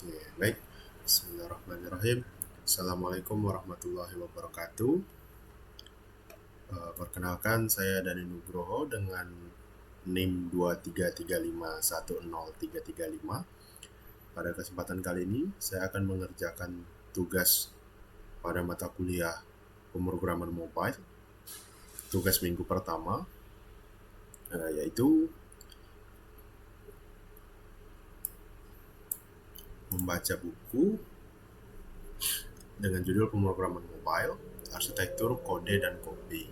Oke, baik. Bismillahirrahmanirrahim. Assalamualaikum warahmatullahi wabarakatuh. Perkenalkan, saya Dani Nugroho dengan NIM 233510335. Pada kesempatan kali ini, saya akan mengerjakan tugas pada mata kuliah pemrograman mobile. Tugas minggu pertama, yaitu membaca buku dengan judul pemrograman mobile, arsitektur, kode, dan kopi.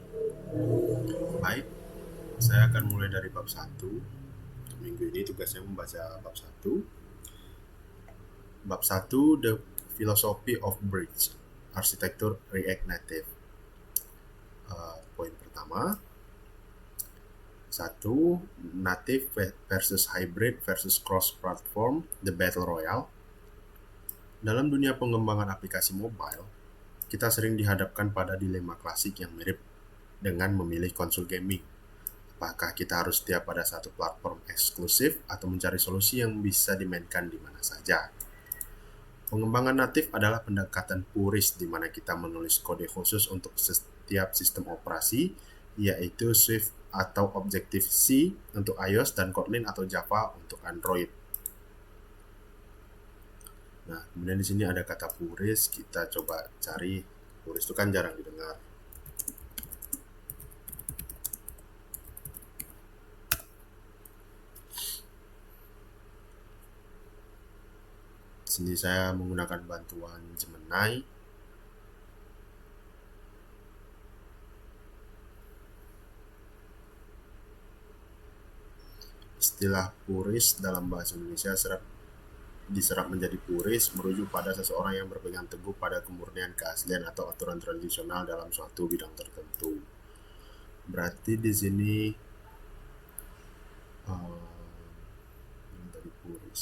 Baik, saya akan mulai dari bab 1. Minggu ini tugasnya membaca bab 1. Bab 1, The Philosophy of Bridge, arsitektur React Native. Poin pertama, 1. Native versus hybrid versus cross-platform, the battle royale. Dalam dunia pengembangan aplikasi mobile, kita sering dihadapkan pada dilema klasik yang mirip dengan memilih konsol gaming. Apakah kita harus setia pada satu platform eksklusif atau mencari solusi yang bisa dimainkan di mana saja? Pengembangan natif adalah pendekatan puris di mana kita menulis kode khusus untuk setiap sistem operasi, yaitu Swift atau Objective-C untuk iOS dan Kotlin atau Java untuk Android. Nah, kemudian di sini ada kata puris, kita coba cari. Puris itu kan jarang didengar. Di sini saya menggunakan bantuan Gemini. Istilah puris dalam bahasa Indonesia diserap menjadi puris merujuk pada seseorang yang berpegang teguh pada kemurnian keaslian atau aturan tradisional dalam suatu bidang tertentu. Berarti di sini dari puris,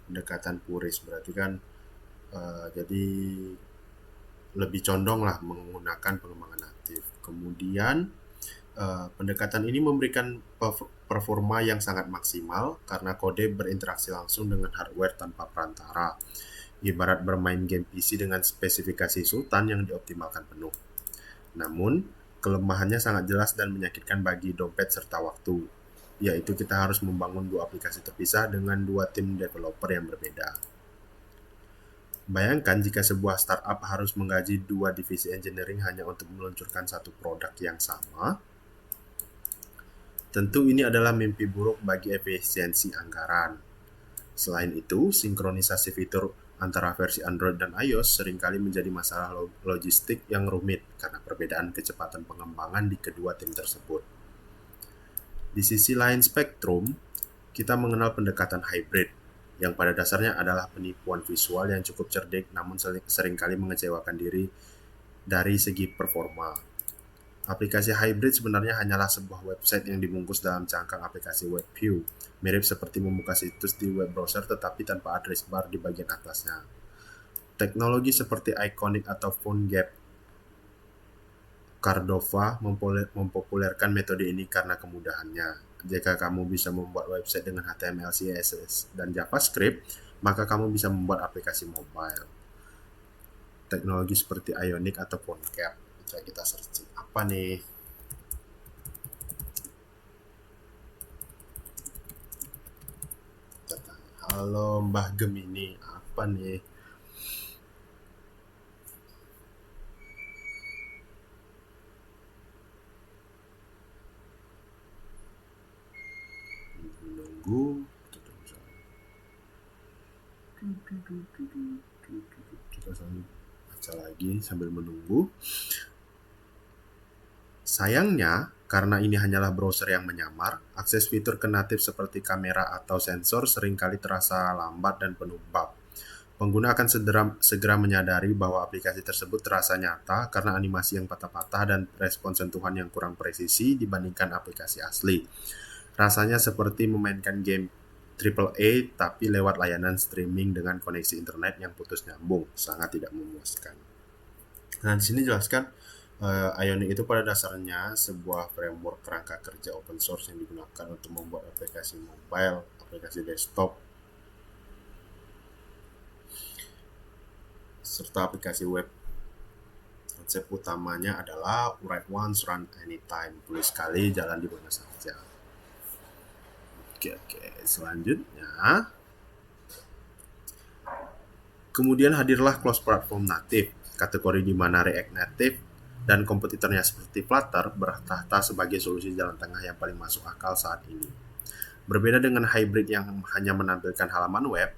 pendekatan puris berarti kan jadi lebih condong lah menggunakan pengembangan natif. Kemudian pendekatan ini memberikan performa yang sangat maksimal karena kode berinteraksi langsung dengan hardware tanpa perantara, ibarat bermain game PC dengan spesifikasi sultan yang dioptimalkan penuh. Namun, kelemahannya sangat jelas dan menyakitkan bagi dompet serta waktu, yaitu kita harus membangun dua aplikasi terpisah dengan dua tim developer yang berbeda. Bayangkan jika sebuah startup harus menggaji dua divisi engineering hanya untuk meluncurkan satu produk yang sama. Tentu ini adalah mimpi buruk bagi efisiensi anggaran. Selain itu, sinkronisasi fitur antara versi Android dan iOS seringkali menjadi masalah logistik yang rumit karena perbedaan kecepatan pengembangan di kedua tim tersebut. Di sisi lain spektrum, kita mengenal pendekatan hybrid, yang pada dasarnya adalah penipuan visual yang cukup cerdik namun seringkali mengecewakan diri dari segi performa. Aplikasi hybrid sebenarnya hanyalah sebuah website yang dibungkus dalam cangkang aplikasi WebView, mirip seperti membuka situs di web browser tetapi tanpa address bar di bagian atasnya. Teknologi seperti Iconic atau PhoneGap Cordova mempopulerkan metode ini karena kemudahannya. Jika kamu bisa membuat website dengan HTML, CSS, dan JavaScript, maka kamu bisa membuat aplikasi mobile. Teknologi seperti Ionic atau PhoneGap. Coba kita searching. Apa nih? Halo Mbah Gemini, apa nih? Menunggu. Kita baca lagi sambil menunggu. Sayangnya, karena ini hanyalah browser yang menyamar, akses fitur ke natif seperti kamera atau sensor seringkali terasa lambat dan penuh bug. Pengguna akan segera menyadari bahwa aplikasi tersebut terasa nyata karena animasi yang patah-patah dan respon sentuhan yang kurang presisi dibandingkan aplikasi asli. Rasanya seperti memainkan game AAA tapi lewat layanan streaming dengan koneksi internet yang putus nyambung, sangat tidak memuaskan. Nah, di sini jelaskan Ionic itu pada dasarnya sebuah framework kerangka kerja open source yang digunakan untuk membuat aplikasi mobile, aplikasi desktop, serta aplikasi web. Konsep utamanya adalah write once, run anytime. Tulis sekali, jalan di mana saja. Oke. Selanjutnya, kemudian hadirlah cross-platform native, kategori di mana React Native dan kompetitornya seperti Flutter bertahta sebagai solusi jalan tengah yang paling masuk akal saat ini. Berbeda dengan hybrid yang hanya menampilkan halaman web,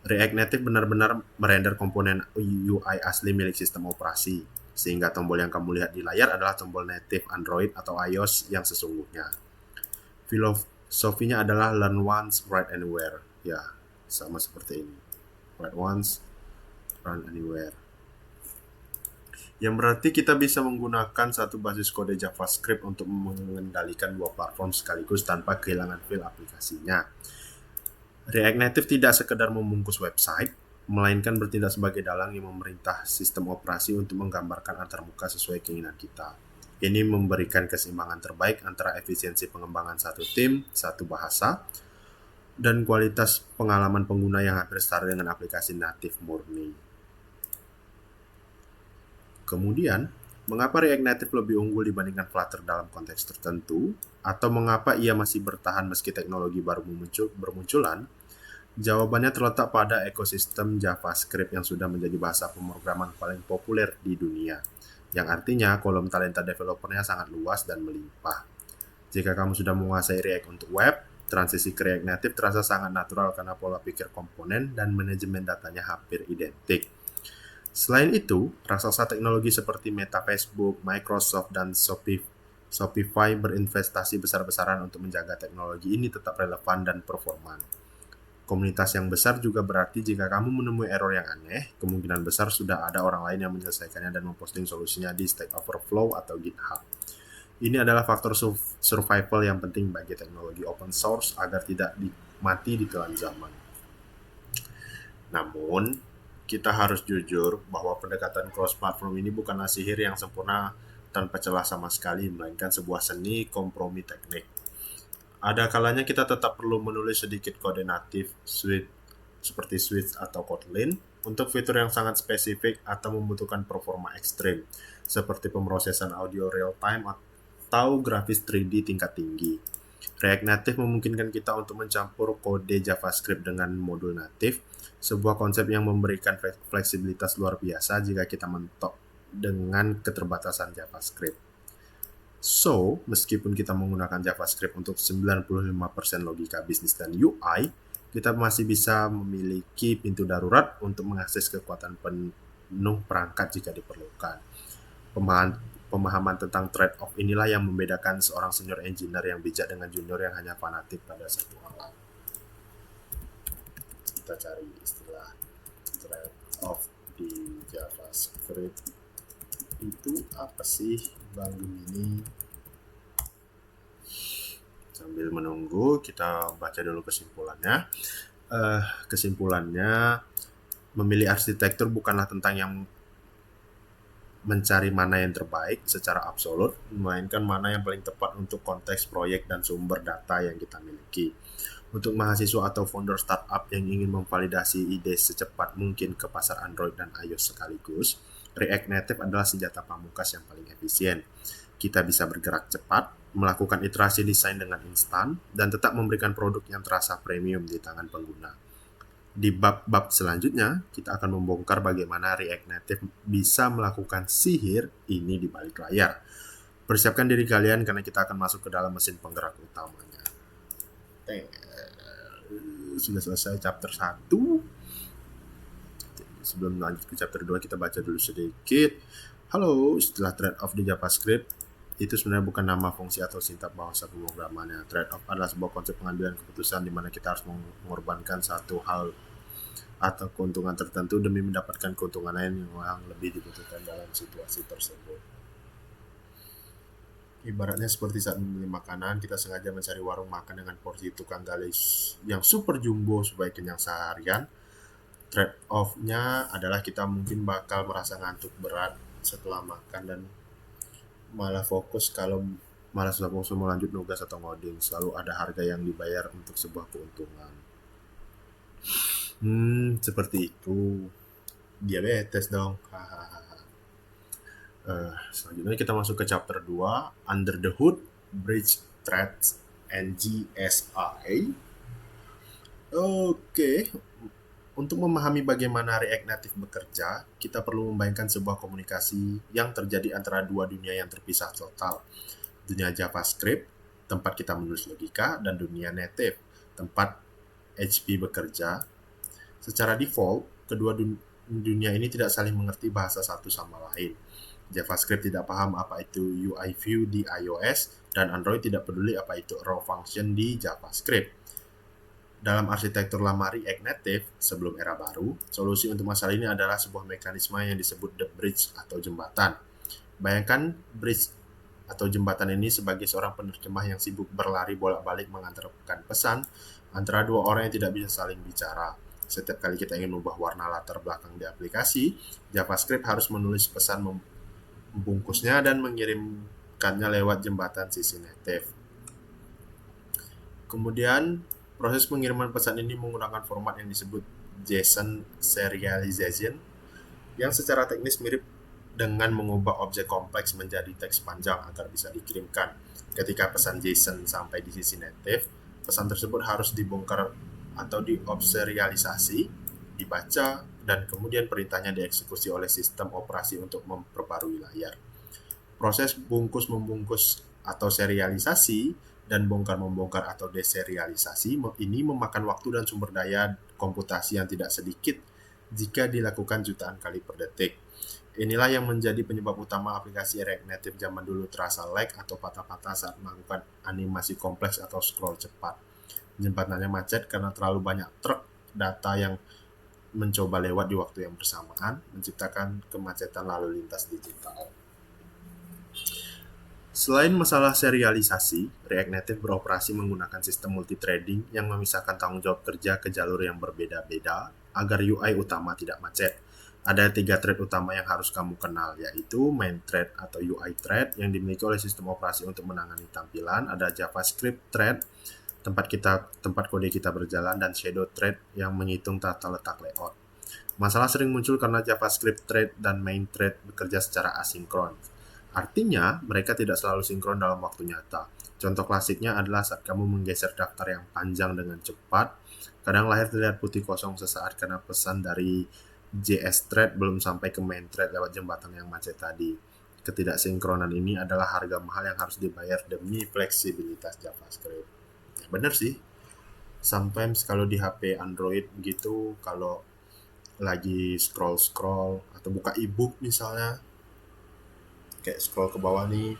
React Native benar-benar merender komponen UI asli milik sistem operasi, sehingga tombol yang kamu lihat di layar adalah tombol native Android atau iOS yang sesungguhnya. Filosofinya adalah learn once, write anywhere. Ya, sama seperti ini. Write once, run anywhere. Yang berarti kita bisa menggunakan satu basis kode JavaScript untuk mengendalikan dua platform sekaligus tanpa kehilangan feel aplikasinya. React Native tidak sekedar membungkus website, melainkan bertindak sebagai dalang yang memerintah sistem operasi untuk menggambarkan antarmuka sesuai keinginan kita. Ini memberikan keseimbangan terbaik antara efisiensi pengembangan satu tim, satu bahasa, dan kualitas pengalaman pengguna yang hampir setara dengan aplikasi native murni. Kemudian, mengapa React Native lebih unggul dibandingkan Flutter dalam konteks tertentu? Atau mengapa ia masih bertahan meski teknologi baru bermunculan? Jawabannya terletak pada ekosistem JavaScript yang sudah menjadi bahasa pemrograman paling populer di dunia, yang artinya kolom talenta developernya sangat luas dan melimpah. Jika kamu sudah menguasai React untuk web, transisi ke React Native terasa sangat natural karena pola pikir komponen dan manajemen datanya hampir identik. Selain itu, raksasa teknologi seperti Meta, Facebook, Microsoft, dan Shopify berinvestasi besar-besaran untuk menjaga teknologi ini tetap relevan dan performan. Komunitas yang besar juga berarti jika kamu menemui error yang aneh, kemungkinan besar sudah ada orang lain yang menyelesaikannya dan memposting solusinya di Stack Overflow atau GitHub. Ini adalah faktor survival yang penting bagi teknologi open source agar tidak mati di telan zaman. Namun, kita harus jujur bahwa pendekatan cross-platform ini bukanlah sihir yang sempurna tanpa celah sama sekali, melainkan sebuah seni kompromi teknik. Ada kalanya kita tetap perlu menulis sedikit kode natif seperti Swift atau Kotlin untuk fitur yang sangat spesifik atau membutuhkan performa ekstrim, seperti pemrosesan audio real-time atau grafis 3D tingkat tinggi. React Native memungkinkan kita untuk mencampur kode JavaScript dengan modul natif, sebuah konsep yang memberikan fleksibilitas luar biasa jika kita mentok dengan keterbatasan JavaScript. So, meskipun kita menggunakan JavaScript untuk 95% logika bisnis dan UI, kita masih bisa memiliki pintu darurat untuk mengakses kekuatan penuh perangkat jika diperlukan. Pemahaman tentang trade-off inilah yang membedakan seorang senior engineer yang bijak dengan junior yang hanya fanatik pada satu hal. Kita cari istilah trade-off di JavaScript. Itu apa sih, Bang Gemini? Sambil menunggu, kita baca dulu kesimpulannya. Kesimpulannya, memilih arsitektur bukanlah tentang yang mencari mana yang terbaik secara absolut, melainkan mana yang paling tepat untuk konteks proyek dan sumber data yang kita miliki. Untuk mahasiswa atau founder startup yang ingin memvalidasi ide secepat mungkin ke pasar Android dan iOS sekaligus, React Native adalah senjata pamungkas yang paling efisien. Kita bisa bergerak cepat, melakukan iterasi desain dengan instan, dan tetap memberikan produk yang terasa premium di tangan pengguna. Di bab-bab selanjutnya, kita akan membongkar bagaimana React Native bisa melakukan sihir ini di balik layar. Persiapkan diri kalian karena kita akan masuk ke dalam mesin penggerak utamanya. Sudah selesai chapter 1. Sebelum lanjut ke chapter 2, kita baca dulu sedikit. Halo, istilah trade-off di JavaScript itu sebenarnya bukan nama fungsi atau sintaks bahasa pemrogramannya. Trade-off adalah sebuah konsep pengambilan keputusan di mana kita harus mengorbankan satu hal atau keuntungan tertentu demi mendapatkan keuntungan lain yang lebih dibutuhkan dalam situasi tersebut. Ibaratnya seperti saat membeli makanan, kita sengaja mencari warung makan dengan porsi tukang gali yang super jumbo supaya kenyang seharian. Trade-off-nya adalah kita mungkin bakal merasa ngantuk berat setelah makan dan malah sudah fokus mau lanjut nugas atau ngoding. Selalu ada harga yang dibayar untuk sebuah keuntungan. Seperti itu. Diabetes dong. Selanjutnya kita masuk ke chapter 2, Under the Hood, Bridge Threats, and GSI. Oke, untuk memahami bagaimana React Native bekerja, kita perlu membayangkan sebuah komunikasi yang terjadi antara dua dunia yang terpisah total. Dunia JavaScript, tempat kita menulis logika, dan dunia native, tempat HP bekerja. Secara default, kedua dunia ini tidak saling mengerti bahasa satu sama lain. JavaScript tidak paham apa itu UI view di iOS, dan Android tidak peduli apa itu raw function di JavaScript. Dalam arsitektur lama React Native sebelum era baru, solusi untuk masalah ini adalah sebuah mekanisme yang disebut the bridge atau jembatan. Bayangkan bridge atau jembatan ini sebagai seorang penerjemah yang sibuk berlari bolak-balik mengantarkan pesan antara dua orang yang tidak bisa saling bicara. Setiap kali kita ingin mengubah warna latar belakang di aplikasi, JavaScript harus menulis pesan membungkusnya dan mengirimkannya lewat jembatan sisi native. Kemudian, proses pengiriman pesan ini menggunakan format yang disebut JSON serialization, yang secara teknis mirip dengan mengubah objek kompleks menjadi teks panjang agar bisa dikirimkan. Ketika pesan JSON sampai di sisi native, pesan tersebut harus dibongkar atau diobserialisasi, dibaca, dan kemudian perintahnya dieksekusi oleh sistem operasi untuk memperbarui layar. Proses bungkus-membungkus atau serialisasi dan bongkar-membongkar atau deserialisasi ini memakan waktu dan sumber daya komputasi yang tidak sedikit jika dilakukan jutaan kali per detik. Inilah yang menjadi penyebab utama aplikasi React Native zaman dulu terasa lag atau patah-patah saat melakukan animasi kompleks atau scroll cepat. Jembatannya macet karena terlalu banyak truk data yang mencoba lewat di waktu yang bersamaan, menciptakan kemacetan lalu lintas digital. Selain masalah serialisasi, React Native beroperasi menggunakan sistem multithreading yang memisahkan tanggung jawab kerja ke jalur yang berbeda-beda agar UI utama tidak macet. Ada 3 thread utama yang harus kamu kenal, yaitu main thread atau UI thread yang dimiliki oleh sistem operasi untuk menangani tampilan, ada JavaScript thread, tempat kode kita berjalan, dan shadow thread yang menghitung tata letak layout. Masalah sering muncul karena JavaScript thread dan main thread bekerja secara asinkron. Artinya, mereka tidak selalu sinkron dalam waktu nyata. Contoh klasiknya adalah saat kamu menggeser daftar yang panjang dengan cepat, kadang layar terlihat putih kosong sesaat karena pesan dari JS thread belum sampai ke main thread lewat jembatan yang macet tadi. Ketidaksinkronan ini adalah harga mahal yang harus dibayar demi fleksibilitas JavaScript. Ya, benar sih. Sometimes kalau di HP Android gitu, kalau lagi scroll-scroll atau buka e-book misalnya, kayak scroll ke bawah nih,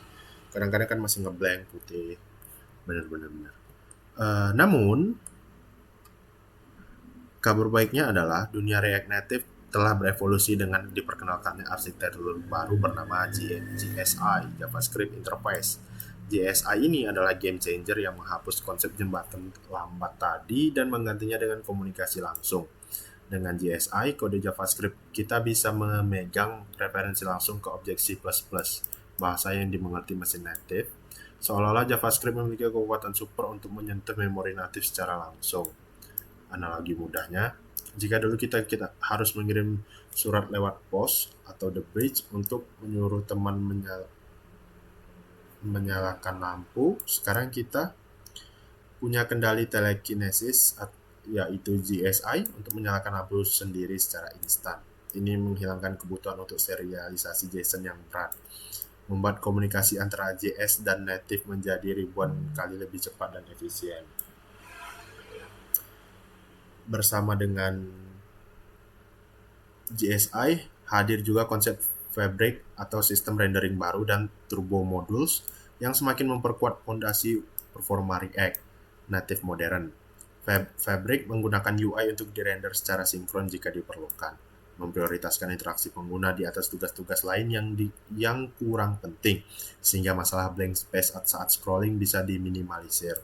kadang-kadang kan masih ngeblank putih. Benar-benar. Namun, kabar baiknya adalah dunia React Native telah berevolusi dengan diperkenalkannya arsitektur baru bernama JSI, JavaScript Interface. JSI ini adalah game changer yang menghapus konsep jembatan lambat tadi dan menggantinya dengan komunikasi langsung. Dengan JSI, kode JavaScript kita bisa memegang referensi langsung ke objek C++, bahasa yang dimengerti mesin native, seolah-olah JavaScript memiliki kekuatan super untuk menyentuh memori natif secara langsung. Analogi mudahnya, jika dulu kita harus mengirim surat lewat pos atau the bridge untuk menyuruh teman menyalakan lampu, sekarang kita punya kendali telekinesis yaitu GSI untuk menyalakan lampu sendiri secara instan. Ini menghilangkan kebutuhan untuk serialisasi JSON yang berat, membuat komunikasi antara JS dan native menjadi ribuan kali lebih cepat dan efisien. Bersama dengan GSI, hadir juga konsep Fabric atau sistem rendering baru dan turbo modules yang semakin memperkuat fondasi performa React Native modern. Fabric menggunakan UI untuk dirender secara sinkron jika diperlukan, memprioritaskan interaksi pengguna di atas tugas-tugas lain yang kurang penting, sehingga masalah blank space saat scrolling bisa diminimalisir.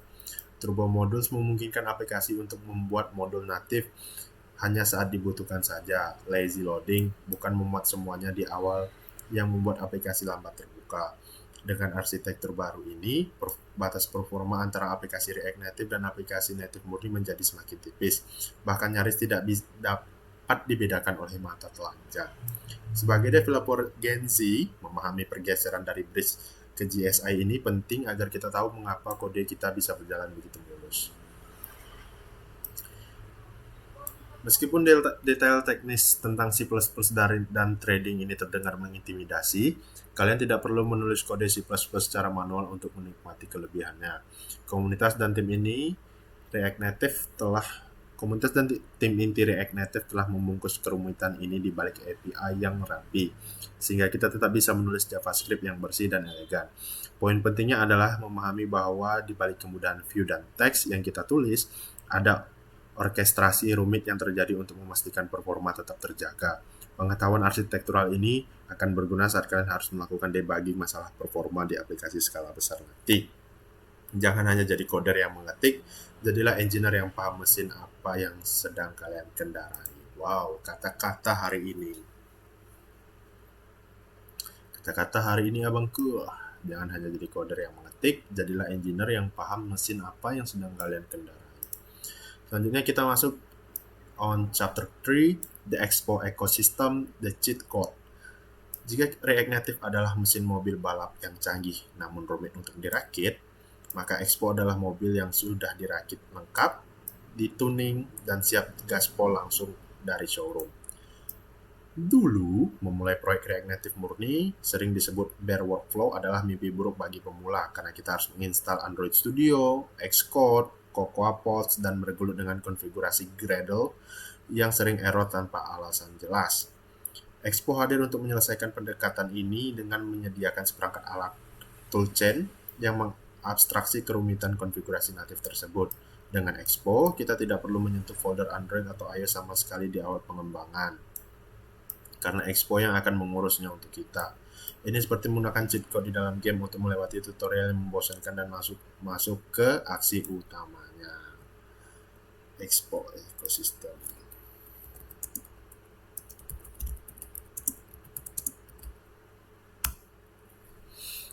Turbo Modules memungkinkan aplikasi untuk membuat modul natif hanya saat dibutuhkan saja. Lazy loading bukan memuat semuanya di awal yang membuat aplikasi lambat terbuka. Dengan arsitektur baru ini, batas performa antara aplikasi React Native dan aplikasi native murni menjadi semakin tipis. Bahkan nyaris tidak dapat dibedakan oleh mata telanjang. Sebagai developer Gen Z, memahami pergeseran dari bridge ke GSI ini penting agar kita tahu mengapa kode kita bisa berjalan begitu mulus. Meskipun detail teknis tentang C++ dan trading ini terdengar mengintimidasi, kalian tidak perlu menulis kode C++ secara manual untuk menikmati kelebihannya. Komunitas dan tim ini React Native telah Komunitas dan tim inti React Native telah membungkus kerumitan ini di balik API yang rapi, sehingga kita tetap bisa menulis JavaScript yang bersih dan elegan. Poin pentingnya adalah memahami bahwa di balik kemudahan view dan teks yang kita tulis, ada orkestrasi rumit yang terjadi untuk memastikan performa tetap terjaga. Pengetahuan arsitektural ini akan berguna saat kalian harus melakukan debugging masalah performa di aplikasi skala besar nanti. Jangan hanya jadi coder yang mengetik, jadilah engineer yang paham mesin apa yang sedang kalian kendarai. Wow, kata-kata hari ini. Kata-kata hari ini abangku. Jangan hanya jadi coder yang mengetik, jadilah engineer yang paham mesin apa yang sedang kalian kendarai. Selanjutnya kita masuk on chapter 3, the Expo ecosystem, the cheat code. Jika React Native adalah mesin mobil balap yang canggih namun rumit untuk dirakit, maka Expo adalah mobil yang sudah dirakit lengkap, dituning, dan siap gaspol langsung dari showroom. Dulu, memulai proyek React Native murni, sering disebut bare workflow adalah mimpi buruk bagi pemula karena kita harus menginstal Android Studio, Xcode, Cocoa Pods, dan bergelut dengan konfigurasi Gradle yang sering error tanpa alasan jelas. Expo hadir untuk menyelesaikan pendekatan ini dengan menyediakan seperangkat alat toolchain yang mengabstraksi kerumitan konfigurasi natif tersebut. Dengan Expo, kita tidak perlu menyentuh folder Android atau iOS sama sekali di awal pengembangan, karena Expo yang akan mengurusnya untuk kita. Ini seperti menggunakan cheat code di dalam game untuk melewati tutorial yang membosankan dan masuk ke aksi utamanya. Expo ecosystem.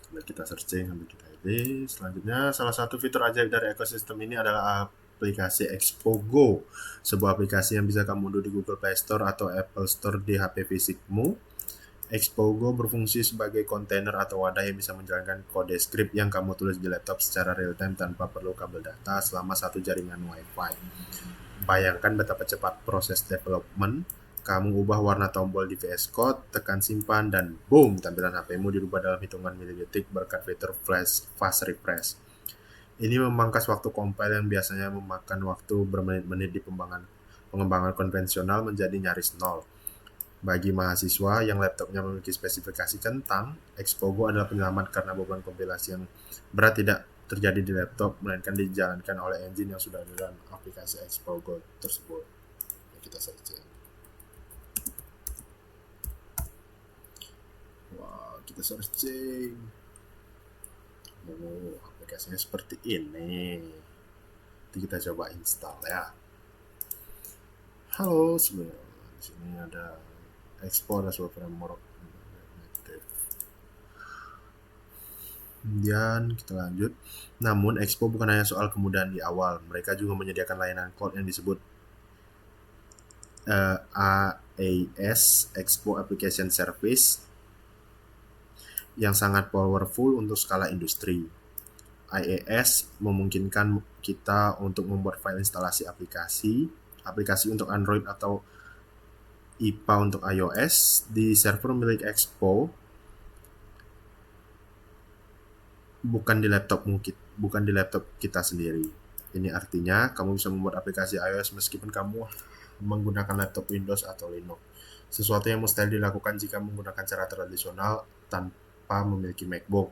Sambil kita searching, sambil kita edit. Selanjutnya, salah satu fitur ajaib dari ekosistem ini adalah aplikasi Expo Go, sebuah aplikasi yang bisa kamu unduh di Google Play Store atau Apple Store di HP fisikmu. Expo Go berfungsi sebagai kontainer atau wadah yang bisa menjalankan kode script yang kamu tulis di laptop secara real-time tanpa perlu kabel data selama satu jaringan Wi-Fi. Bayangkan betapa cepat proses development. Kamu ubah warna tombol di VS Code, tekan simpan, dan boom, tampilan HP-mu dirubah dalam hitungan milidetik berkat fitur fast refresh. Ini memangkas waktu compile yang biasanya memakan waktu bermenit-menit di pengembangan konvensional menjadi nyaris nol. Bagi mahasiswa yang laptopnya memiliki spesifikasi kentang, Expo Go adalah penyelamat karena beban kompilasi yang berat tidak terjadi di laptop, melainkan dijalankan oleh engine yang sudah ada dalam aplikasi Expo Go tersebut. Kita searching. Wow, kita searching. Oh, aplikasinya seperti ini. Nanti kita coba install ya. Halo, sebenarnya di sini ada Expo, ada sebuah framework. Kemudian kita lanjut. Namun Expo bukan hanya soal kemudahan di awal, mereka juga menyediakan layanan cloud yang disebut AAS, Expo Application Service, yang sangat powerful untuk skala industri. IaaS memungkinkan kita untuk membuat file instalasi aplikasi untuk Android atau IPA untuk iOS di server milik Expo, bukan di laptop kita sendiri. Ini artinya kamu bisa membuat aplikasi iOS meskipun kamu menggunakan laptop Windows atau Linux. Sesuatu yang mustahil dilakukan jika menggunakan cara tradisional tanpa memiliki MacBook.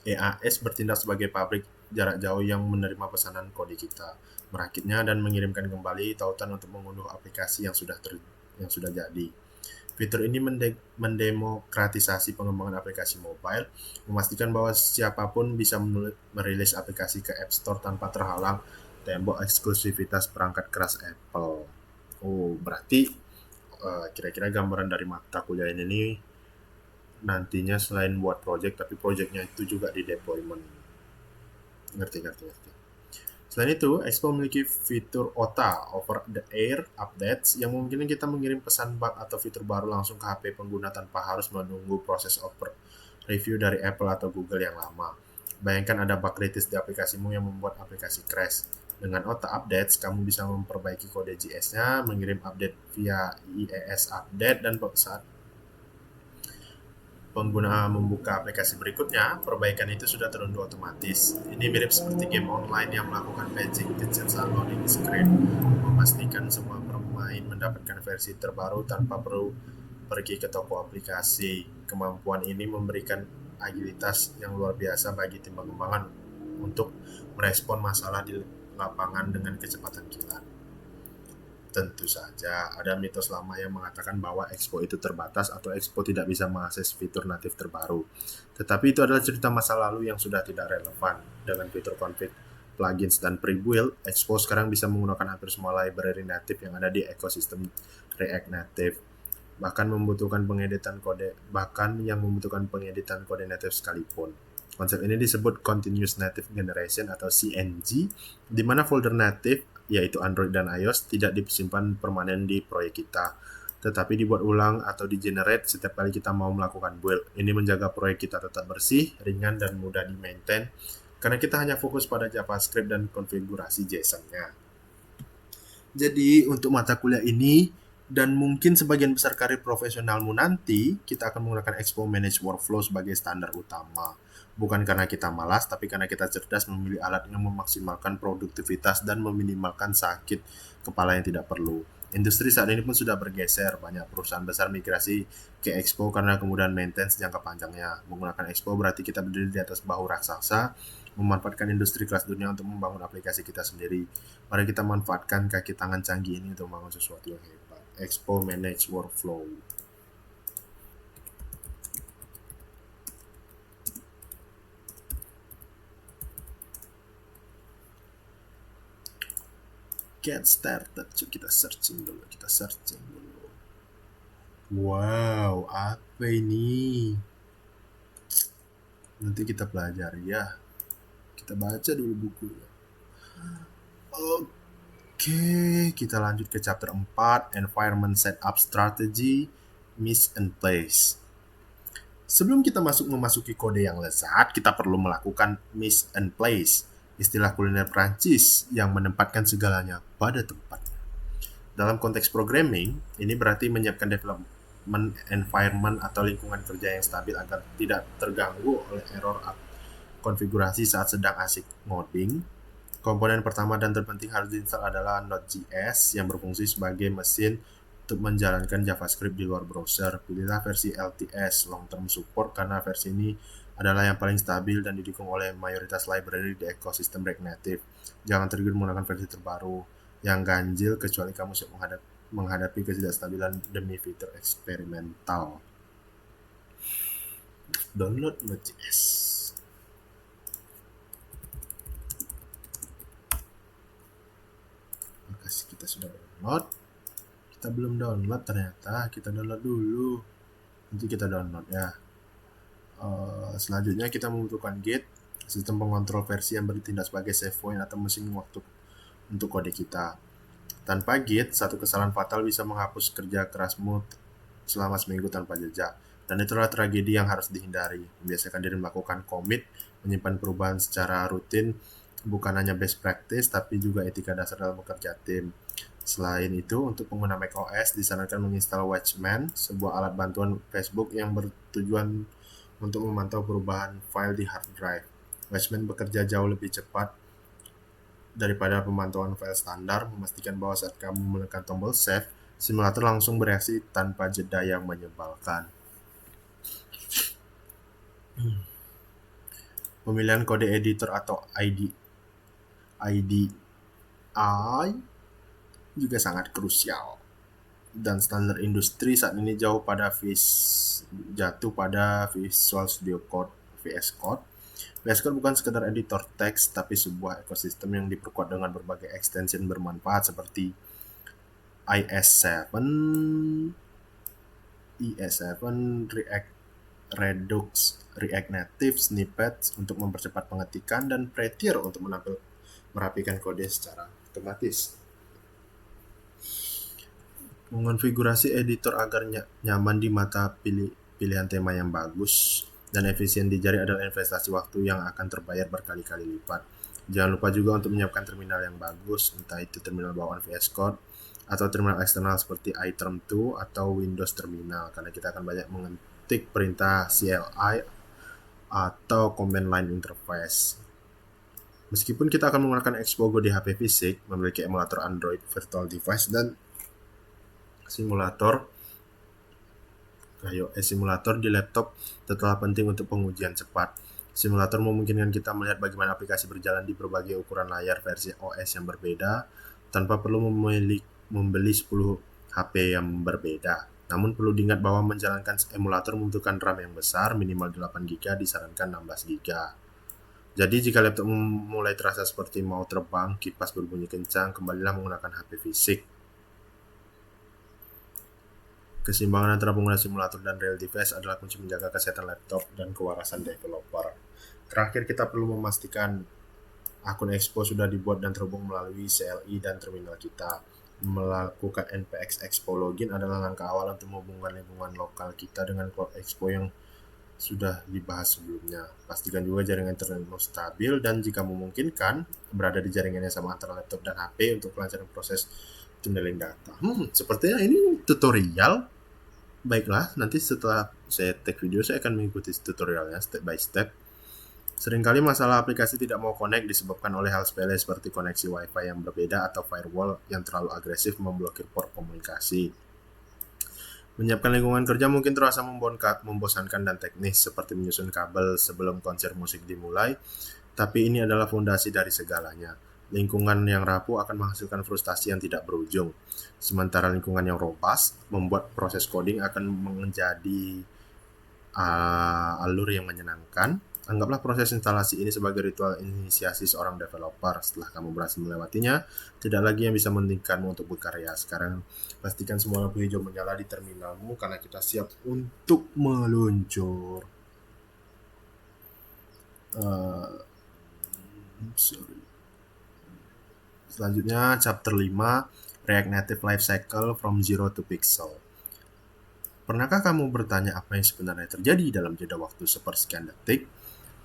EAS bertindak sebagai pabrik jarak jauh yang menerima pesanan kode kita, merakitnya dan mengirimkan kembali tautan untuk mengunduh aplikasi yang sudah jadi. Fitur ini mendemokratisasi pengembangan aplikasi mobile, memastikan bahwa siapapun bisa merilis aplikasi ke App Store tanpa terhalang tembok eksklusivitas perangkat keras Apple. Oh, berarti kira-kira gambaran dari mata kuliah ini nantinya selain buat project, tapi projectnya itu juga di deployment. Ngerti. Selain itu, Expo memiliki fitur OTA (Over the Air Updates) yang memungkinkan kita mengirim pesan bug atau fitur baru langsung ke HP pengguna tanpa harus menunggu proses review dari Apple atau Google yang lama. Bayangkan ada bug kritis di aplikasimu yang membuat aplikasi crash. Dengan OTA Updates, kamu bisa memperbaiki kode JS-nya, mengirim update via IES Update, dan saat pengguna membuka aplikasi berikutnya, perbaikan itu sudah terunduh otomatis. Ini mirip seperti game online yang melakukan patching kecil saat loading screen, memastikan semua pemain mendapatkan versi terbaru tanpa perlu pergi ke toko aplikasi. Kemampuan ini memberikan agilitas yang luar biasa bagi tim pengembangan untuk merespon masalah di lapangan dengan kecepatan kilat. Tentu saja, ada mitos lama yang mengatakan bahwa Expo itu terbatas atau Expo tidak bisa mengakses fitur natif terbaru. Tetapi itu adalah cerita masa lalu yang sudah tidak relevan. Dengan fitur config, plugins, dan pre-build, Expo sekarang bisa menggunakan hampir semua library natif yang ada di ekosistem React Native. Bahkan yang membutuhkan pengeditan kode native sekalipun. Konsep ini disebut Continuous Native Generation atau CNG, di mana folder native, yaitu Android dan iOS, tidak disimpan permanen di proyek kita, tetapi dibuat ulang atau di-generate setiap kali kita mau melakukan build. Ini menjaga proyek kita tetap bersih, ringan, dan mudah di-maintain, karena kita hanya fokus pada JavaScript dan konfigurasi JSON-nya. Jadi, untuk mata kuliah ini, dan mungkin sebagian besar karir profesionalmu nanti, kita akan menggunakan Expo Manage Workflow sebagai standar utama. Bukan karena kita malas, tapi karena kita cerdas memilih alat yang memaksimalkan produktivitas dan meminimalkan sakit kepala yang tidak perlu. Industri saat ini pun sudah bergeser, banyak perusahaan besar migrasi ke Expo karena kemudahan maintenance jangka panjangnya. Menggunakan Expo berarti kita berdiri di atas bahu raksasa, memanfaatkan industri kelas dunia untuk membangun aplikasi kita sendiri. Mari kita manfaatkan kaki tangan canggih ini untuk membangun sesuatu yang hebat. Expo Manage Workflow. Get started. Cuk, kita searching dulu. Wow, apa ini? Nanti kita pelajari ya. Kita baca dulu bukunya. Oke, kita lanjut ke chapter 4, Environment Setup Strategy, Miss and Place. Sebelum kita memasuki kode yang lezat, kita perlu melakukan miss and place, istilah kuliner Prancis yang menempatkan segalanya pada tempatnya. Dalam konteks programming, ini berarti menyiapkan development environment atau lingkungan kerja yang stabil agar tidak terganggu oleh error konfigurasi saat sedang asik ngoding. Komponen pertama dan terpenting harus diinstal adalah Node.js yang berfungsi sebagai mesin untuk menjalankan JavaScript di luar browser. Pilihlah versi LTS (Long Term Support) karena versi ini adalah yang paling stabil dan didukung oleh mayoritas library di ekosistem React Native. Jangan tergiur menggunakan versi terbaru yang ganjil kecuali kamu siap menghadapi ketidakstabilan demi fitur eksperimental. Download Node.js. Makasih, kita sudah download. Kita belum download ternyata, kita download dulu. Nanti kita download ya. Selanjutnya kita membutuhkan Git, sistem pengontrol versi yang bertindak sebagai save point atau mesin waktu untuk kode kita. Tanpa Git, satu kesalahan fatal bisa menghapus kerja kerasmu selama seminggu tanpa jejak. Dan itulah tragedi yang harus dihindari. Membiasakan diri melakukan commit, menyimpan perubahan secara rutin, bukan hanya best practice, tapi juga etika dasar dalam bekerja tim. Selain itu, untuk pengguna macOS disarankan menginstal Watchman, sebuah alat bantuan Facebook yang bertujuan untuk memantau perubahan file di hard drive. Watchman bekerja jauh lebih cepat daripada pemantauan file standar, memastikan bahwa saat kamu menekan tombol save, simulator langsung bereaksi tanpa jeda yang menyebalkan. Pemilihan kode editor atau IDE juga sangat krusial, dan standar industri saat ini jatuh pada Visual Studio Code (VS Code). VS Code bukan sekedar editor teks, tapi sebuah ekosistem yang diperkuat dengan berbagai extension bermanfaat seperti IS7, React Redux, React Native Snippets untuk mempercepat pengetikan, dan Prettier untuk merapikan kode secara otomatis. Mengonfigurasi editor agar nyaman di mata, pilihan tema yang bagus dan efisien di jari adalah investasi waktu yang akan terbayar berkali-kali lipat. Jangan lupa juga untuk menyiapkan terminal yang bagus, entah itu terminal bawaan VS Code atau terminal eksternal seperti iTerm2 atau Windows Terminal, karena kita akan banyak mengetik perintah CLI atau Command Line Interface. Meskipun kita akan menggunakan Xpogo di HP fisik, memiliki emulator Android Virtual Device dan simulator simulator di laptop tetaplah penting untuk pengujian cepat. Simulator memungkinkan kita melihat bagaimana aplikasi berjalan di berbagai ukuran layar versi OS yang berbeda tanpa perlu membeli 10 HP yang berbeda. Namun perlu diingat bahwa menjalankan emulator membutuhkan RAM yang besar, minimal 8 GB, disarankan 16 GB. Jadi jika laptop mulai terasa seperti mau terbang, kipas berbunyi kencang, kembalilah menggunakan HP fisik. Keseimbangan antara pengguna simulator dan real device adalah kunci menjaga kesehatan laptop dan kewarasan developer. Terakhir, kita perlu memastikan akun Expo sudah dibuat dan terhubung melalui CLI dan terminal kita. Melakukan npx expo login adalah langkah awal untuk menghubungkan lingkungan lokal kita dengan cloud Expo yang sudah dibahas sebelumnya. Pastikan juga jaringan internetmu stabil dan jika memungkinkan berada di jaringan yang sama antara laptop dan HP untuk kelancaran proses tunneling data. Sepertinya ini tutorial. Baiklah, nanti setelah saya take video saya akan mengikuti tutorialnya step by step. Seringkali masalah aplikasi tidak mau connect disebabkan oleh hal sepele seperti koneksi Wi-Fi yang berbeda atau firewall yang terlalu agresif memblokir port komunikasi. Menyiapkan lingkungan kerja mungkin terasa membosankan dan teknis, seperti menyusun kabel sebelum konser musik dimulai, tapi ini adalah fondasi dari segalanya. Lingkungan yang rapuh akan menghasilkan frustasi yang tidak berujung, sementara lingkungan yang robust membuat proses coding akan menjadi alur yang menyenangkan. Anggaplah proses instalasi ini sebagai ritual inisiasi seorang developer. Setelah kamu berhasil melewatinya, tidak lagi yang bisa menghentikanmu untuk berkarya. Sekarang pastikan semua lampu hijau menyala di terminalmu karena kita siap untuk meluncur. Selanjutnya chapter 5, React Native Lifecycle from Zero to Pixel. Pernahkah kamu bertanya apa yang sebenarnya terjadi dalam jeda waktu sepersekian detik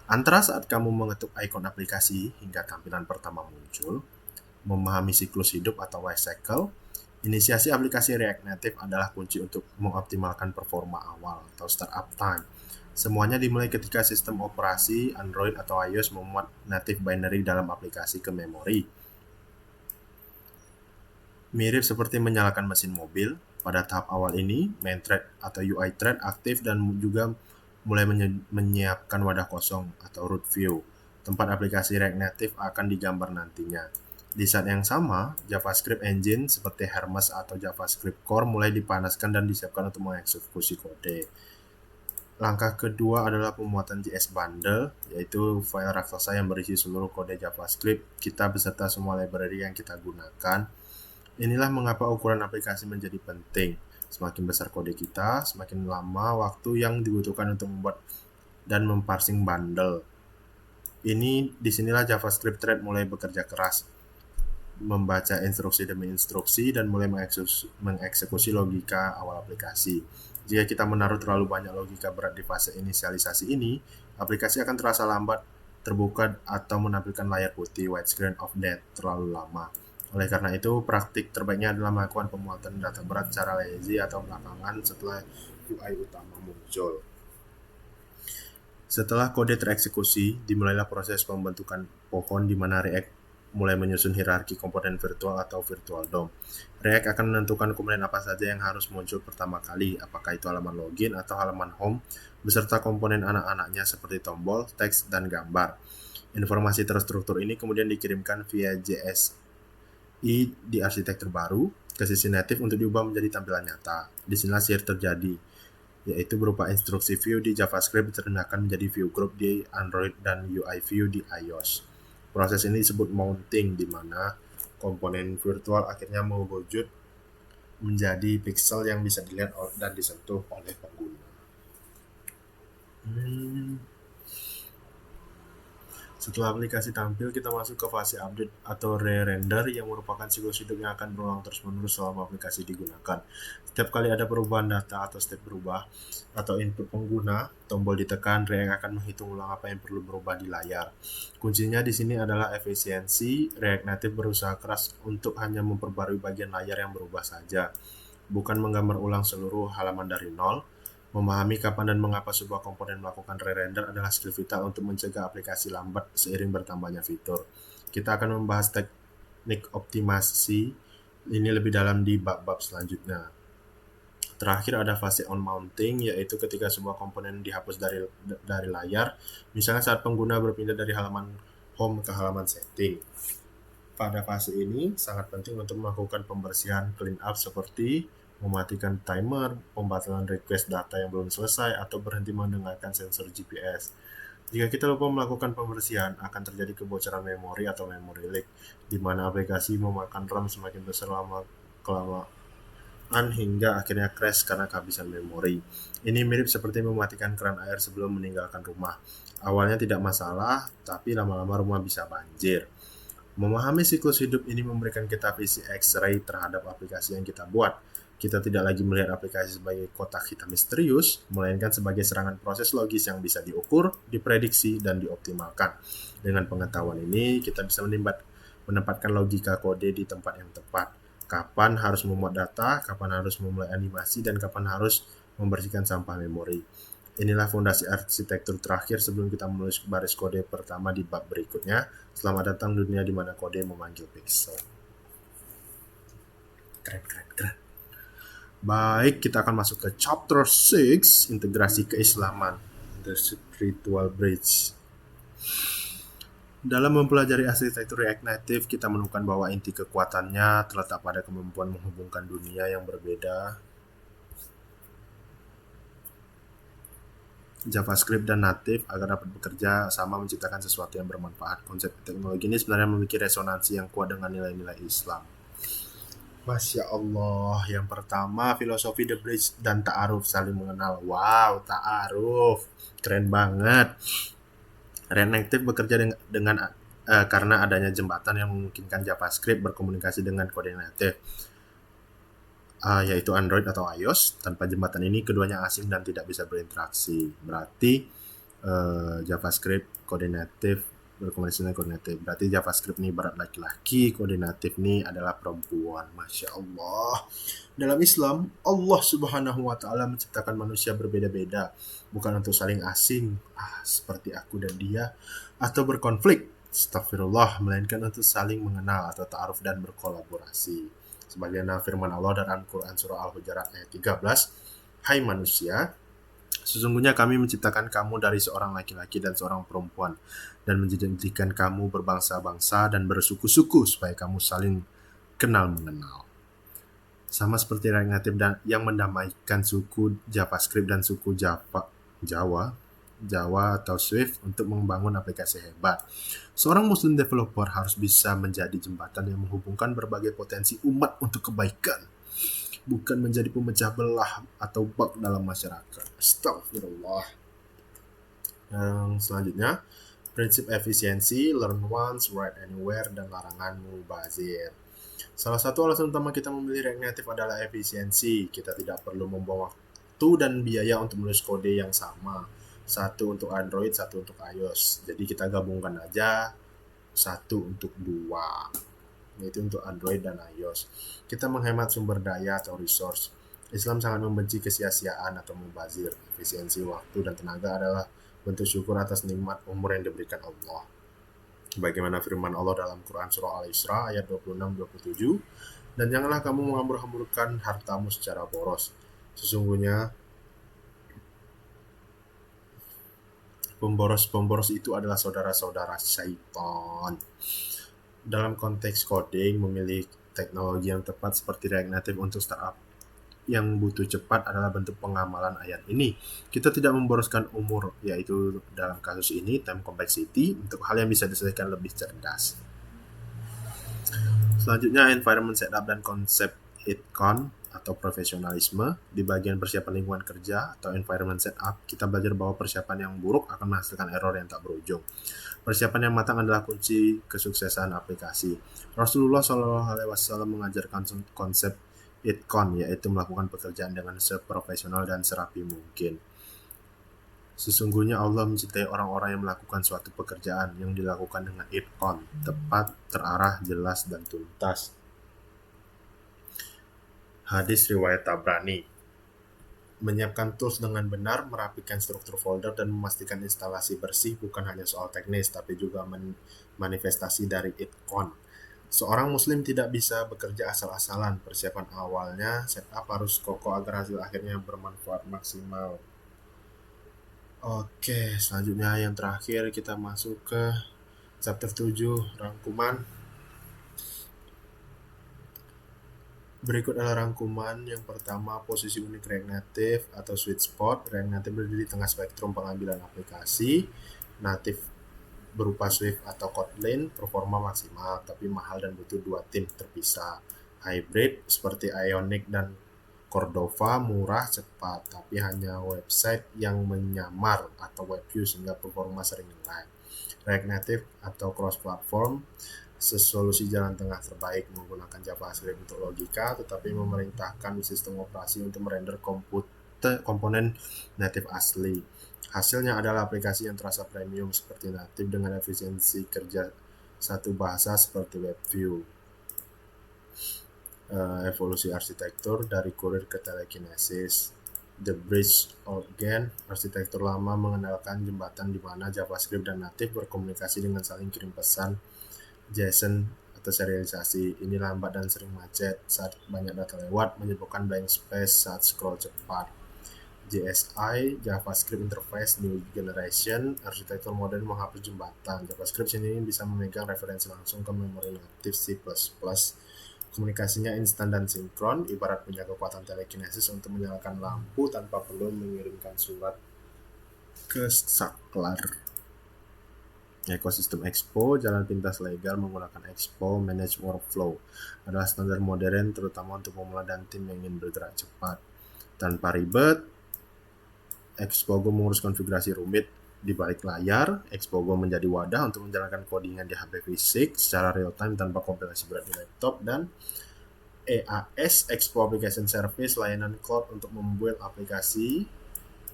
antara saat kamu mengetuk ikon aplikasi hingga tampilan pertama muncul? Memahami siklus hidup atau life cycle, inisiasi aplikasi React Native adalah kunci untuk mengoptimalkan performa awal atau startup time. Semuanya dimulai ketika sistem operasi Android atau iOS memuat native binary dalam aplikasi ke memori. Mirip seperti menyalakan mesin mobil, pada tahap awal ini, main thread atau UI thread aktif dan juga mulai menyiapkan wadah kosong atau root view. Tempat aplikasi React Native akan digambar nantinya. Di saat yang sama, JavaScript engine seperti Hermes atau JavaScript Core mulai dipanaskan dan disiapkan untuk mengeksekusi kode. Langkah kedua adalah pembuatan JS Bundle, yaitu file raksasa yang berisi seluruh kode JavaScript kita beserta semua library yang kita gunakan. Inilah mengapa ukuran aplikasi menjadi penting. Semakin besar kode kita, semakin lama waktu yang dibutuhkan untuk membuat dan memparsing bundle. Disinilah JavaScript thread mulai bekerja keras, membaca instruksi demi instruksi dan mulai mengeksekusi logika awal aplikasi. Jika kita menaruh terlalu banyak logika berat di fase inisialisasi ini, aplikasi akan terasa lambat, terbuka, atau menampilkan layar putih white screen of death terlalu lama. Oleh karena itu, praktik terbaiknya adalah melakukan pemuatan data berat secara lazy atau belakangan setelah UI utama muncul. Setelah kode tereksekusi, dimulailah proses pembentukan pohon di mana React mulai menyusun hierarki komponen virtual atau virtual DOM. React akan menentukan komponen apa saja yang harus muncul pertama kali, apakah itu halaman login atau halaman home, beserta komponen anak-anaknya seperti tombol, teks, dan gambar. Informasi terstruktur ini kemudian dikirimkan via JS di arsitektur baru ke sisi native untuk diubah menjadi tampilan nyata. Di sinilah share terjadi, yaitu berupa instruksi view di JavaScript direndahkan menjadi view group di Android dan UI view di iOS. Proses ini disebut mounting, di mana komponen virtual akhirnya mewujud menjadi pixel yang bisa dilihat dan disentuh oleh pengguna. Setelah aplikasi tampil, kita masuk ke fase update atau re-render yang merupakan siklus hidup yang akan berulang terus-menerus selama aplikasi digunakan. Setiap kali ada perubahan data atau step berubah atau input pengguna, tombol ditekan, React akan menghitung ulang apa yang perlu berubah di layar. Kuncinya di sini adalah efisiensi. React Native berusaha keras untuk hanya memperbarui bagian layar yang berubah saja, bukan menggambar ulang seluruh halaman dari nol. Memahami kapan dan mengapa sebuah komponen melakukan re-render adalah skill vital untuk mencegah aplikasi lambat seiring bertambahnya fitur. Kita akan membahas teknik optimasi ini lebih dalam di bab-bab selanjutnya. Terakhir ada fase on mounting, yaitu ketika sebuah komponen dihapus dari layar, misalnya saat pengguna berpindah dari halaman home ke halaman setting. Pada fase ini sangat penting untuk melakukan pembersihan clean up seperti mematikan timer, pembatalan request data yang belum selesai, atau berhenti mendengarkan sensor GPS. Jika kita lupa melakukan pembersihan, akan terjadi kebocoran memori atau memory leak, di mana aplikasi memakan RAM semakin besar kelamaan hingga akhirnya crash karena kehabisan memori. Ini mirip seperti mematikan keran air sebelum meninggalkan rumah. Awalnya tidak masalah, tapi lama-lama rumah bisa banjir. Memahami siklus hidup ini memberikan kita visi X-ray terhadap aplikasi yang kita buat. Kita tidak lagi melihat aplikasi sebagai kotak hitam misterius, melainkan sebagai serangan proses logis yang bisa diukur, diprediksi, dan dioptimalkan. Dengan pengetahuan ini, kita bisa menempatkan logika kode di tempat yang tepat. Kapan harus memuat data, kapan harus memulai animasi, dan kapan harus membersihkan sampah memori. Inilah fondasi arsitektur terakhir sebelum kita menulis baris kode pertama di bab berikutnya. Selamat datang dunia di mana kode memanggil pixel. Keren. Baik, kita akan masuk ke chapter 6, integrasi keislaman, the spiritual bridge. Dalam mempelajari arsitektur React Native, kita menemukan bahwa inti kekuatannya terletak pada kemampuan menghubungkan dunia yang berbeda, JavaScript dan Native, agar dapat bekerja sama menciptakan sesuatu yang bermanfaat. Konsep teknologi ini sebenarnya memiliki resonansi yang kuat dengan nilai-nilai Islam. Masya Allah, yang pertama filosofi The Bridge dan ta'aruf, saling mengenal. Wow, ta'aruf, keren banget. React Native bekerja karena adanya jembatan yang memungkinkan JavaScript berkomunikasi dengan kode native, yaitu Android atau iOS. Tanpa jembatan ini keduanya asing dan tidak bisa berinteraksi. Berarti JavaScript kode native berkomunikasi dengan kode native. Berarti JavaScript ini berat laki-laki, kode native ini adalah perempuan. Masya Allah. Dalam Islam, Allah Subhanahu wa Ta'ala menciptakan manusia berbeda-beda, bukan untuk saling asing, seperti aku dan dia, atau berkonflik, astagfirullah, melainkan untuk saling mengenal atau ta'aruf dan berkolaborasi. Sebagaimana firman Allah dalam Quran surah Al-Hujurat ayat 13, "Hai manusia, sesungguhnya kami menciptakan kamu dari seorang laki-laki dan seorang perempuan, dan menjadikan kamu berbangsa-bangsa dan bersuku-suku supaya kamu saling kenal mengenal." Sama seperti React Native yang mendamaikan suku JavaScript dan suku Jawa atau Swift untuk membangun aplikasi hebat. Seorang Muslim developer harus bisa menjadi jembatan yang menghubungkan berbagai potensi umat untuk kebaikan, bukan menjadi pemecah belah atau bug dalam masyarakat. Astagfirullah. Yang selanjutnya, prinsip efisiensi, learn once, write anywhere, dan larangan mubazir. Salah satu alasan utama kita memilih React Native adalah efisiensi. Kita tidak perlu membuang waktu dan biaya untuk menulis kode yang sama. Satu untuk Android, satu untuk iOS. Jadi kita gabungkan aja satu untuk dua, yaitu untuk Android dan iOS. Kita menghemat sumber daya atau resource. Islam sangat membenci kesia-siaan atau mubazir. Efisiensi waktu dan tenaga adalah bentuk syukur atas nikmat umur yang diberikan Allah. Bagaimana firman Allah dalam Quran surah Al-Isra ayat 26-27, "Dan janganlah kamu menghambur-hamburkan hartamu secara boros. Sesungguhnya pemboros itu adalah saudara-saudara syaitan." Dalam konteks coding, memilih teknologi yang tepat seperti React Native untuk startup yang butuh cepat adalah bentuk pengamalan ayat ini. Kita tidak memboroskan umur, yaitu dalam kasus ini time complexity, untuk hal yang bisa diselesaikan lebih cerdas. Selanjutnya, environment setup dan konsep itcon atau profesionalisme. Di bagian persiapan lingkungan kerja atau environment setup, kita belajar bahwa persiapan yang buruk akan menghasilkan error yang tak berujung. Persiapan yang matang adalah kunci kesuksesan aplikasi. Rasulullah SAW mengajarkan konsep itqan, yaitu melakukan pekerjaan dengan seprofesional dan serapi mungkin. Sesungguhnya Allah mencintai orang-orang yang melakukan suatu pekerjaan yang dilakukan dengan itqan, tepat, terarah, jelas, dan tuntas. Hadis riwayat Tabrani. Menyiapkan tools dengan benar, merapikan struktur folder, dan memastikan instalasi bersih bukan hanya soal teknis, tapi juga manifestasi dari itqan. Seorang muslim tidak bisa bekerja asal-asalan. Persiapan awalnya, setup harus kokoh agar hasil akhirnya bermanfaat maksimal. Oke, selanjutnya yang terakhir kita masuk ke chapter 7, rangkuman. Berikut adalah rangkuman. Yang pertama, posisi unik React Native atau sweet spot. React Native berdiri di tengah spektrum pengambilan aplikasi. Native berupa Swift atau Kotlin, performa maksimal, tapi mahal dan butuh dua tim terpisah. Hybrid seperti Ionic dan Cordova murah cepat, tapi hanya website yang menyamar atau web view sehingga performa sering lag. React Native atau cross platform, solusi jalan tengah terbaik, menggunakan JavaScript untuk logika, tetapi memerintahkan sistem operasi untuk merender komponen native asli. Hasilnya adalah aplikasi yang terasa premium seperti native dengan efisiensi kerja satu bahasa seperti WebView. Evolusi arsitektur dari Kurir ke Telekinesis. The Bridge Again, arsitektur lama mengenalkan jembatan di mana JavaScript dan native berkomunikasi dengan saling kirim pesan JSON atau serialisasi. Ini lambat dan sering macet saat banyak data lewat, menyebabkan blank space saat scroll cepat. JSI, JavaScript Interface New Generation, arsitektur modern menghapus jembatan. JavaScript ini bisa memegang referensi langsung ke memori native C++. Komunikasinya instan dan sinkron, ibarat punya kekuatan telekinesis untuk menyalakan lampu tanpa perlu mengirimkan surat ke saklar. Ekosistem Expo, jalan pintas legal menggunakan Expo Manage Workflow adalah standar modern terutama untuk pemula dan tim yang ingin bergerak cepat. Tanpa ribet, Expogo mengurus konfigurasi rumit di balik layar. Expogo menjadi wadah untuk menjalankan codingan di HP fisik secara real-time tanpa kompilasi berat di laptop. Dan EAS, Expo Application Service, layanan cloud untuk membuat aplikasi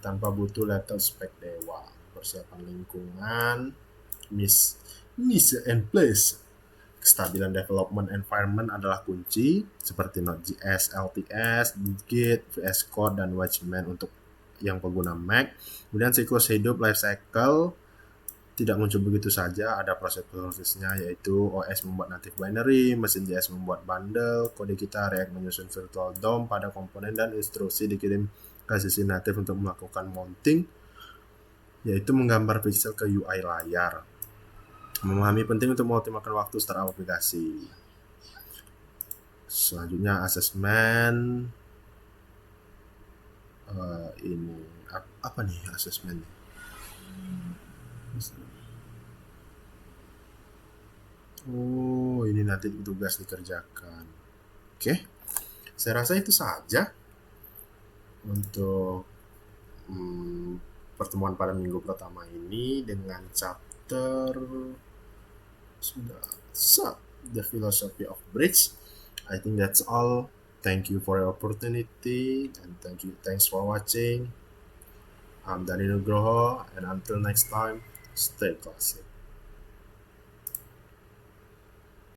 tanpa butuh laptop spek dewa. Persiapan lingkungan, mise and place. Kestabilan development environment adalah kunci, seperti Node.js, LTS, Git, VS Code, dan Watchman untuk yang pengguna Mac. Kemudian siklus hidup life cycle tidak muncul begitu saja, ada proses-prosesnya, yaitu OS membuat native binary, mesin JS membuat bundle, kode kita React menyusun virtual DOM pada komponen, dan instruksi dikirim ke sisi native untuk melakukan mounting, yaitu menggambar pixel ke UI layar. Memahami penting untuk mengoptimalkan waktu startup aplikasi. Selanjutnya asesmen. Ini apa nih asesmen? Oh, ini nanti tugas dikerjakan. Oke, saya rasa itu saja untuk pertemuan pada minggu pertama ini dengan chapter The Philosophy of Bridge. I think that's all. Thank you for your opportunity and thanks for watching. I'm Dani Nugroho, and until next time, stay classy.